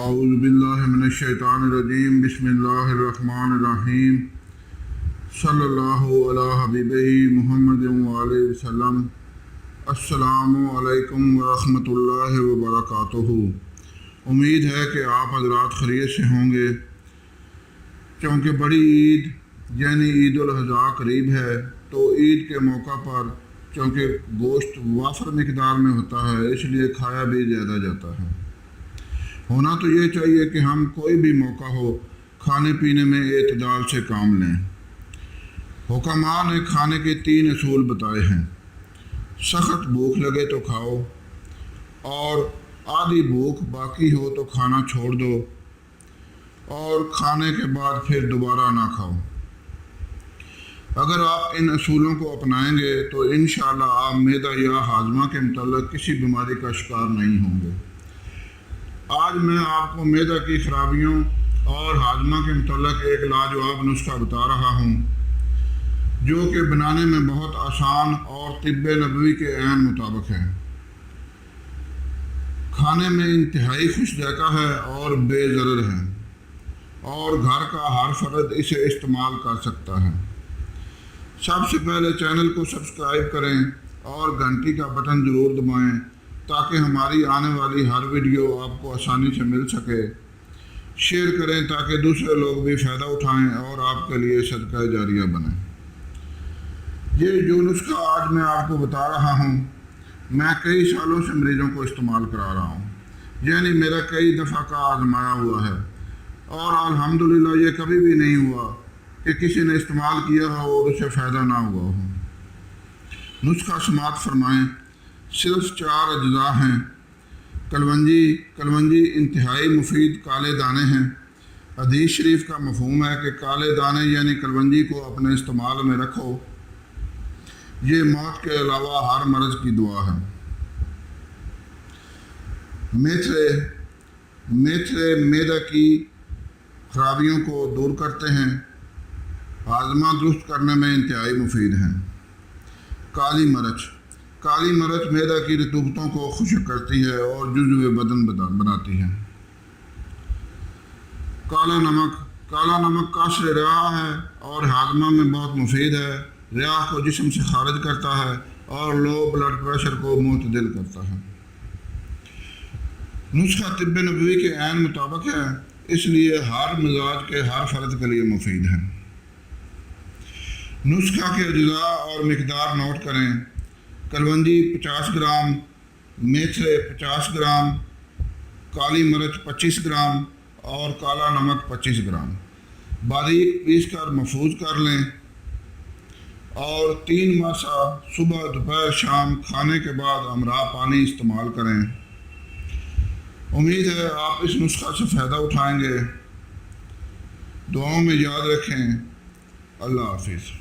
اعوذ باللہ من الشیطان الرجیم بسم اللہ الرحمن الرحیم صلی اللہ علی حبیبہ محمد وآلہ وسلم۔ السلام علیکم ورحمۃ اللہ وبرکاتہ۔ امید ہے کہ آپ حضرات خیریت سے ہوں گے، کیونکہ بڑی عید یعنی عید الاضحیٰ قریب ہے، تو عید کے موقع پر چونکہ گوشت وافر مقدار میں ہوتا ہے، اس لیے کھایا بھی زیادہ جاتا ہے۔ ہونا تو یہ چاہیے کہ ہم کوئی بھی موقع ہو کھانے پینے میں اعتدال سے کام لیں۔ حکماء نے کھانے کے 3 اصول بتائے ہیں: سخت بھوک لگے تو کھاؤ، اور آدھی بھوک باقی ہو تو کھانا چھوڑ دو، اور کھانے کے بعد پھر دوبارہ نہ کھاؤ۔ اگر آپ ان اصولوں کو اپنائیں گے تو انشاءاللہ آپ معدہ یا ہاضمہ کے متعلق کسی بیماری کا شکار نہیں ہوں گے۔ آج میں آپ کو معدہ کی خرابیوں اور ہاضمہ کے متعلق ایک لاجواب نسخہ بتا رہا ہوں، جو کہ بنانے میں بہت آسان اور طب نبوی کے عین مطابق ہے۔ کھانے میں انتہائی خوش ذائقہ ہے اور بے ضرر ہے، اور گھر کا ہر فرد اسے استعمال کر سکتا ہے۔ سب سے پہلے چینل کو سبسکرائب کریں اور گھنٹی کا بٹن ضرور دبائیں، تاکہ ہماری آنے والی ہر ویڈیو آپ کو آسانی سے مل سکے۔ شیئر کریں تاکہ دوسرے لوگ بھی فائدہ اٹھائیں اور آپ کے لیے صدقہ جاریہ بنیں۔ یہ جو نسخہ آج میں آپ کو بتا رہا ہوں، میں کئی سالوں سے مریضوں کو استعمال کرا رہا ہوں، یعنی میرا کئی دفعہ کا آزمایا ہوا ہے، اور الحمدللہ یہ کبھی بھی نہیں ہوا کہ کسی نے استعمال کیا ہو اور اسے فائدہ نہ ہوا ہو۔ نسخہ سماعت فرمائیں۔ صرف 4 اجزاء ہیں۔ کلونجی انتہائی مفید کالے دانے ہیں۔ حدیث شریف کا مفہوم ہے کہ کالے دانے یعنی کلونجی کو اپنے استعمال میں رکھو، یہ موت کے علاوہ ہر مرض کی دعا ہے۔ میتھرے معدہ کی خرابیوں کو دور کرتے ہیں، ہاضمہ درست کرنے میں انتہائی مفید ہیں۔ کالی مرچ معدہ کی رطوبتوں کو خشک کرتی ہے اور جزو بدن بناتی ہے۔ کالا نمک کاسر رعا ہے اور ہاضمہ میں بہت مفید ہے۔ رعا کو جسم سے خارج کرتا ہے اور لو بلڈ پریشر کو معتدل کرتا ہے۔ نسخہ طب نبوی کے عین مطابق ہے، اس لیے ہر مزاج کے ہر فرد کے لیے مفید ہے۔ نسخہ کے اجزاء اور مقدار نوٹ کریں۔ کلونجی 50 گرام، میتھرے 50 گرام، کالی مرچ 25 گرام اور کالا نمک 25 گرام۔ باریک پیس کر محفوظ کر لیں، اور 3 ماسہ صبح دوپہر شام کھانے کے بعد ہمراہ پانی استعمال کریں۔ امید ہے آپ اس نسخہ سے فائدہ اٹھائیں گے۔ دعاؤں میں یاد رکھیں۔ اللہ حافظ۔